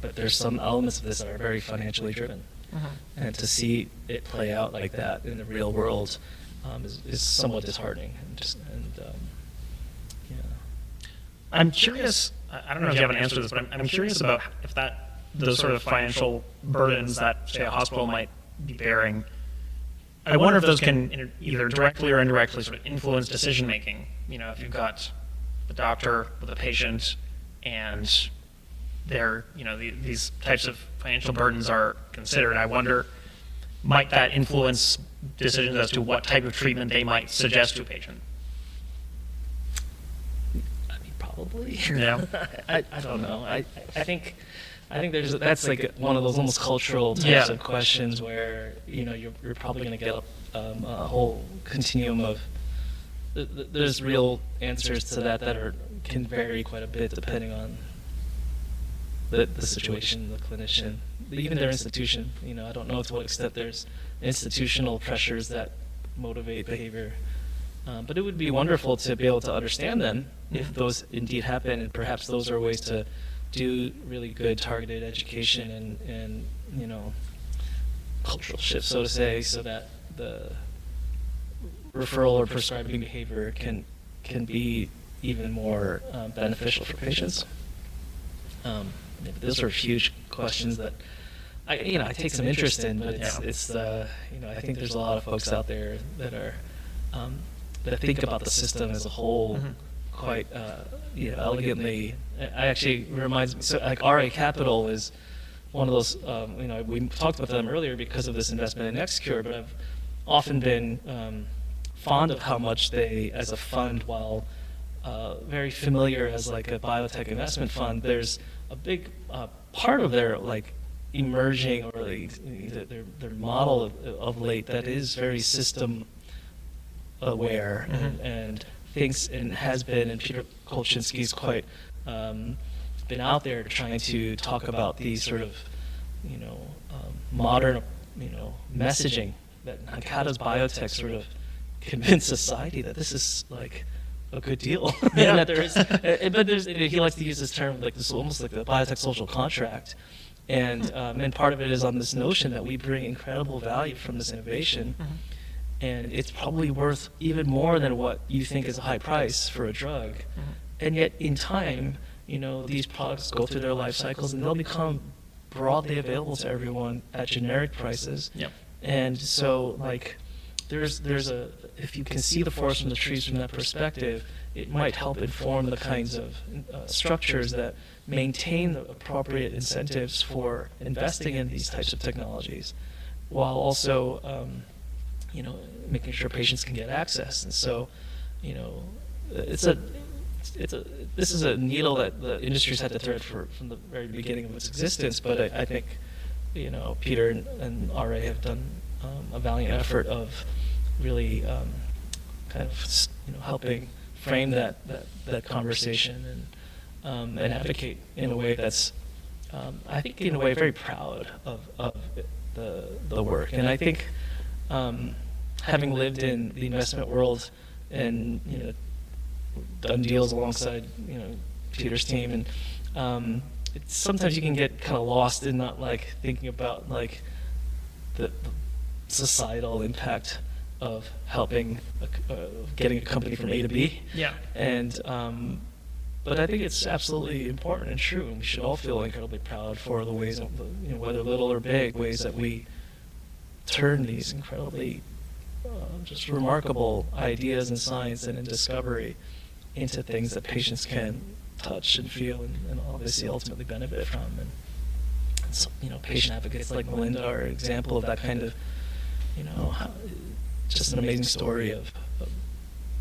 but there's some elements of this that are very financially driven. Mm-hmm. And to see it play out like that in the real world is somewhat disheartening. I'm curious, I don't know if you have an answer to this, but I'm curious about if those sort of financial burdens that, say, a hospital might be bearing, I wonder if those can either directly or indirectly sort of influence decision-making. If you've got the doctor with a patient and these types of financial burdens are considered, I wonder, might that influence decisions as to what type of treatment they might suggest to a patient? Probably. Yeah. I don't know. I think that's like one of those almost cultural types of questions where you're probably going to get a whole continuum of there's real answers to that can vary quite a bit depending on the situation, the clinician, even their institution. I don't know to what extent there's institutional pressures that motivate behavior. But it would be wonderful to be able to understand them if those indeed happen, and perhaps those are ways to do really good targeted education and cultural shift, so to say, so that the referral or prescribing behavior can be even more beneficial for patients. Those are huge questions that I take some interest in, but it's I think there's a lot of folks out there that are that think about the system as a whole quite elegantly. I actually reminds me, so like RA Capital is one of those, we talked about them earlier because of this investment in NexCure, but I've often been fond of how much they, as a fund, while very familiar as like a biotech investment fund, there's a big part of their emerging or their model of late that is very system aware and thinks and has been, and Peter Kolchinsky's quite been out there trying to talk about these sort of modern messaging that how does biotech sort of convince society that this is like a good deal. And that there is, but he likes to use this term this almost like the biotech social contract, and part of it is on this notion that we bring incredible value from this innovation. And it's probably worth even more than what you think is a high price for a drug. And yet, in time, these products go through their life cycles and they'll become broadly available to everyone at generic prices. And so, there's if you can see the forest from the trees from that perspective, it might help inform the kinds of structures that maintain the appropriate incentives for investing in these types of technologies, while also making sure patients can get access. And so, this is a needle that the industry's had to thread from the very beginning of its existence. But I think, Peter and RA have done a valiant effort of really kind of helping frame that conversation and advocate in a way that's, I think, in a way very proud of the work. And I think having lived in the investment world and done deals alongside Peter's team, and sometimes you can get kind of lost in not thinking about the societal impact of helping getting a company from A to B. Yeah. And but I think it's absolutely important and true, and we should all feel incredibly proud for the ways, whether little or big, ways that we turn these incredibly just remarkable ideas in science and in discovery into things that patients can touch and feel and obviously ultimately benefit from. And so, patient advocates like Melinda are an example of that kind of, just an amazing story of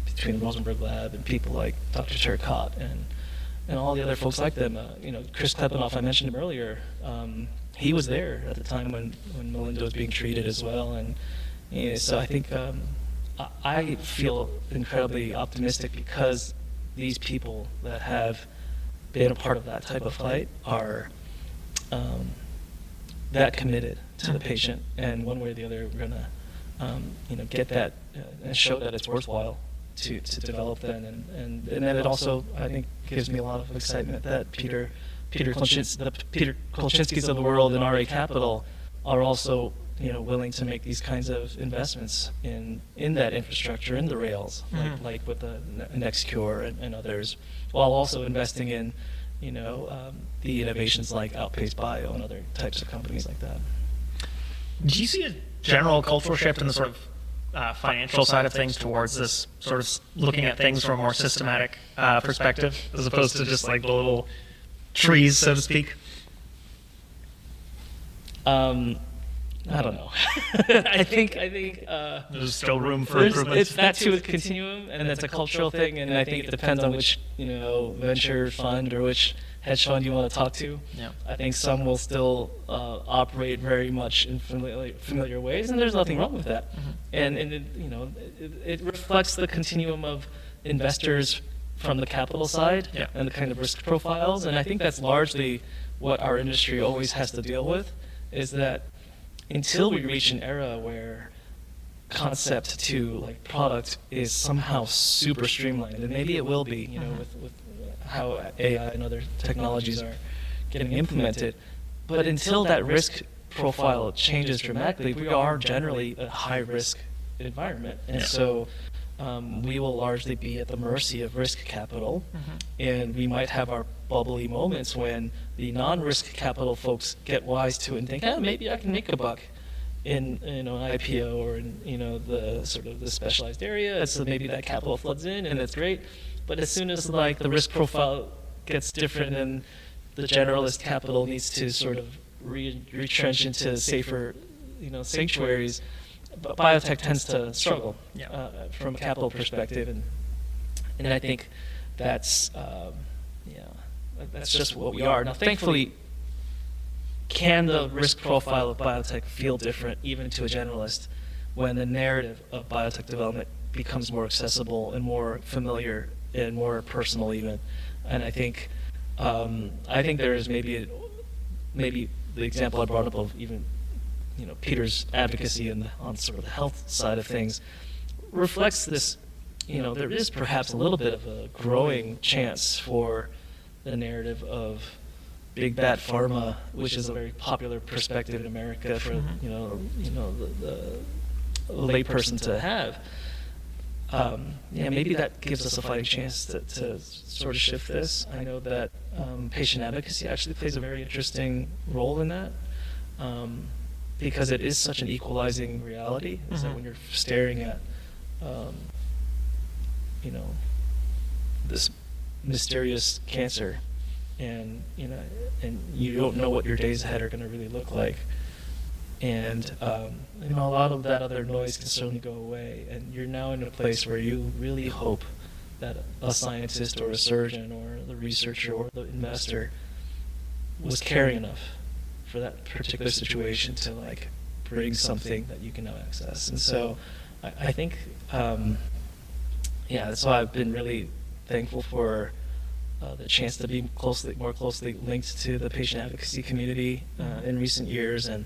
between the Rosenberg Lab and people like Dr. Turcotte and all the other folks like them. Chris Klepenoff, I mentioned him earlier. He was there at the time when Melinda was being treated as well, and so I think I feel incredibly optimistic because these people that have been a part of that type of fight are that committed to the patient, and one way or the other we're gonna get that and show that it's worthwhile to develop them, and then it also, I think, gives me a lot of excitement that Peter Kolchinskis of the world and RA Capital are also willing to make these kinds of investments in that infrastructure, in the rails, like with the NexCure and others, while also investing in the innovations like Outpace Bio and other types of companies like that. Do you see a general cultural shift in the sort of financial side of things towards this sort of looking at things from a more systematic perspective, as opposed to just like the little trees, so to speak? I don't know. I think there's still room for improvement. It's that too a continuum, and it's a cultural thing, and I think it depends on which venture fund or which hedge fund you want to talk to. Yeah. I think some will still operate very much in familiar ways, and there's nothing wrong with that. Mm-hmm. And it reflects the continuum of investors from the capital side, Yeah. and the kind of risk profiles, and I think that's largely what our industry always has to deal with, is that until we reach an era where concept to product is somehow super streamlined, and maybe it will be, with how AI and other technologies are getting implemented, but until that risk profile changes dramatically, we are generally a high-risk environment, and so we will largely be at the mercy of risk capital, and we might have our bubbly moments when the non-risk capital folks get wise to it and think, maybe I can make a buck in an IPO or in the sort of the specialized area, so maybe that capital floods in and it's great. But as soon as the risk profile gets different and the generalist capital needs to sort of retrench into safer sanctuaries, biotech tends to struggle from a capital perspective, and I think that's just what we are. Now, thankfully, can the risk profile of biotech feel different even to a generalist when the narrative of biotech development becomes more accessible and more familiar and more personal even? And I think there is maybe the example I brought up of even Peter's advocacy on sort of the health side of things reflects this. There is perhaps a little bit of a growing chance for the narrative of big bad pharma, which is a very popular perspective in America for the layperson to have. Maybe that gives us a fighting chance to sort of shift this. I know that patient advocacy actually plays a very interesting role in that, because it is such an equalizing reality. Is that when you're staring at this mysterious cancer, and you don't know what your days ahead are going to really look like, and a lot of that other noise can certainly go away, and you're now in a place where you really hope that a scientist or a surgeon or the researcher or the investor was caring enough for that particular situation to bring something that you can now access. And so I think that's why I've been really thankful for the chance to be more closely linked to the patient advocacy community in recent years, and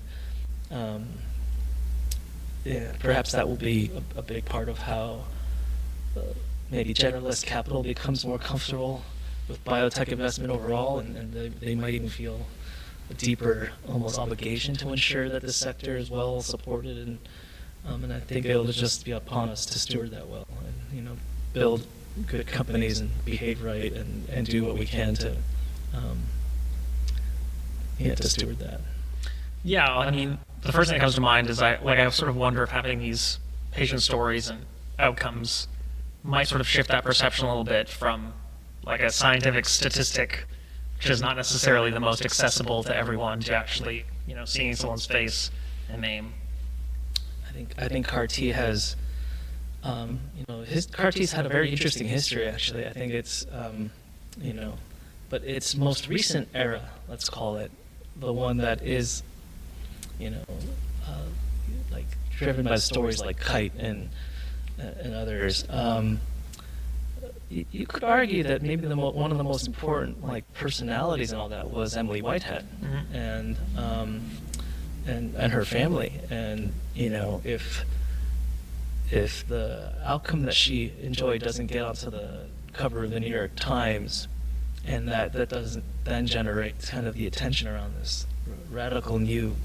yeah, perhaps that will be a big part of how maybe generalist capital becomes more comfortable with biotech investment overall, and they might even feel a deeper, almost obligation to ensure that the sector is well supported, and I think it'll just be upon us to steward that well, and build good companies and behave right, and do what we can to to steward that. Yeah, I mean, the first thing that comes to mind is I sort of wonder if having these patient stories and outcomes might sort of shift that perception a little bit from like a scientific statistic, which is not necessarily the most accessible to everyone, to actually, seeing someone's face and name. I think CAR-T has, CAR-T's had a very interesting history, actually. I think it's, but its most recent era, let's call it, the one that is, like driven by stories like Kite and others. You could argue that maybe one of the most important personalities and all that was Emily Whitehead, mm-hmm. and her family, and if the outcome that she enjoyed doesn't get onto the cover of the New York Times, and that doesn't then generate kind of the attention around this radical new,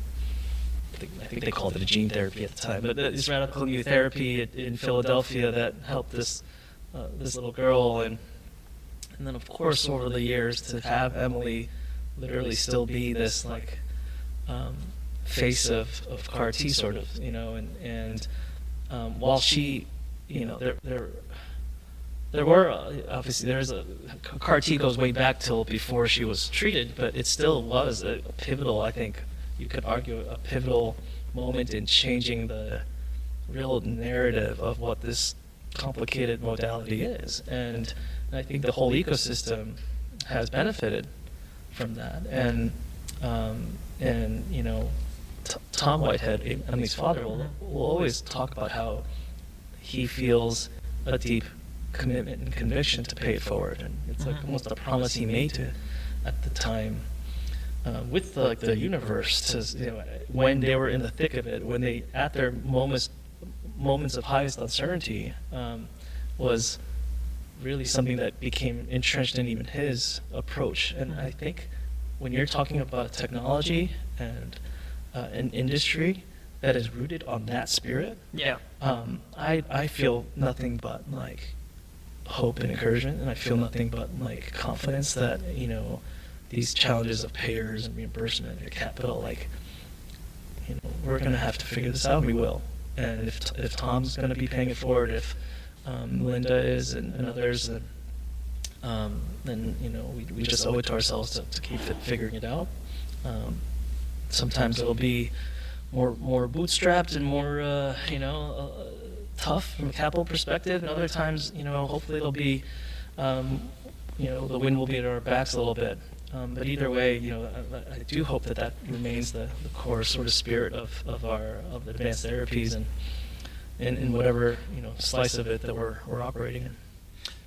I think they called it a gene therapy at the time, but this radical new therapy in Philadelphia that helped this little girl, and then of course over the years to have Emily literally still be this face of CAR-T sort of, and while she, there were obviously there's a CAR-T goes way back till before she was treated, but it still was a pivotal, I think you could argue, a pivotal moment in changing the real narrative of what this complicated modality is, and I think the whole ecosystem has benefited from that, and Tom Whitehead, Emily's father, will always talk about how he feels a deep commitment and conviction to pay it forward, and it's like almost a promise he made to at the time with the universe, to when they were in the thick of it, when they at their moments of highest uncertainty, was really something that became entrenched in even his approach. And I think when you're talking about technology and an industry that is rooted on that spirit, I feel nothing but hope and encouragement, and I feel nothing but confidence that these challenges of payers and reimbursement and capital, we're going to have to figure this out, and we will. And if Tom's going to be paying it forward, if Melinda is, and others, then we just owe it to ourselves to keep figuring it out. Sometimes it'll be more bootstrapped and more tough from a capital perspective, and other times hopefully it'll be the wind will be at our backs a little bit. But either way, I do hope that remains the core sort of spirit of the advanced therapies, and in whatever slice of it that we're operating in.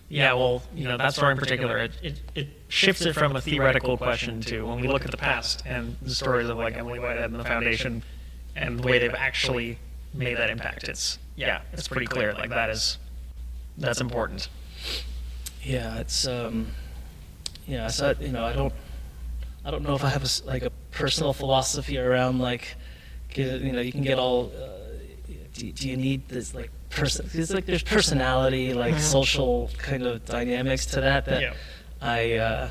Yeah, well, that story in particular, it shifts it from a theoretical question to when we look at the past and the stories of Emily Whitehead and the foundation and the way they've actually made that impact. It's pretty clear. That's important. Yeah, it's so I don't know if I have a personal philosophy around you can get all. Do you need this person? It's there's personality, social kind of dynamics to that I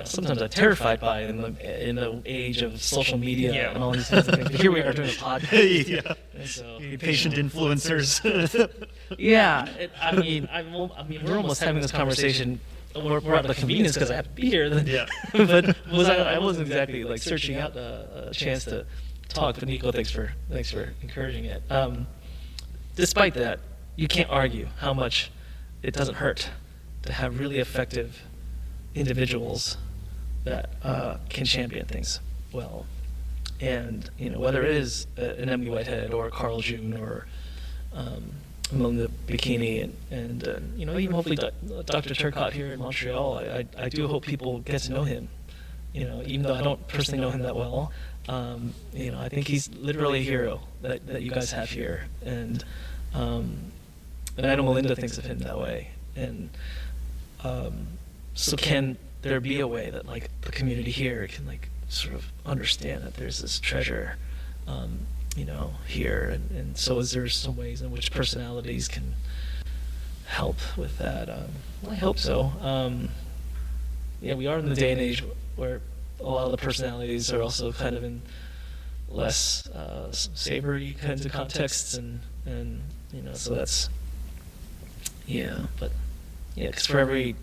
sometimes I'm terrified by in the age of social media and all these kinds of things. But here we are doing a podcast. So, patient influencers. We're almost having this conversation. We're at the convenience because I have to be here. But I wasn't exactly searching out a chance to talk. But Nico, thanks for encouraging it. Despite that, you can't argue how much it doesn't hurt to have really effective individuals that can champion things well. And whether it is an Emily Whitehead or Paul Chun or Melinda Bachini and even hopefully Dr. Turcotte here in Montreal, I do hope people get to know him, even though I don't personally know him that well, I think he's literally a hero that you guys have here, and I know Melinda thinks of him that way, and so can there be a way that like the community here can like sort of understand that there's this treasure, here, and so is there some ways in which personalities can help with that? Well, I hope so. We are in the day and age where a lot of the personalities are also kind of in less savory kinds of contexts, and so that's because for every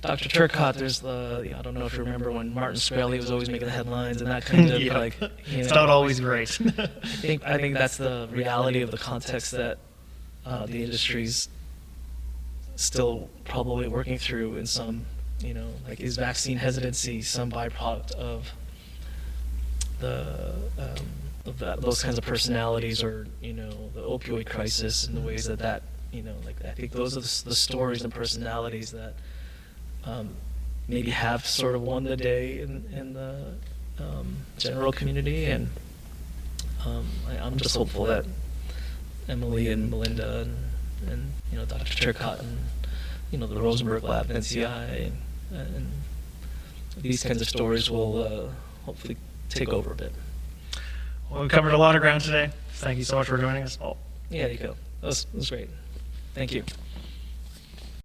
Dr. Turcotte, there's I don't know if you remember when Martin Shkreli was always making the headlines and that kind of it's not always great. I think that's the reality of the context that the industry's still probably working through in some, is vaccine hesitancy some byproduct of those kinds of personalities, or the opioid crisis, and the ways that I think those are the stories and personalities that maybe have sort of won the day in the general community, and I'm just hopeful that Emily and Melinda and Dr. Turcotte and the Rosenberg Lab and NCI and these kinds of stories will hopefully take over a bit. Well, we covered a lot of ground today. Thank you so much for joining us, Paul. Yeah, there you go. That was great. Thank you.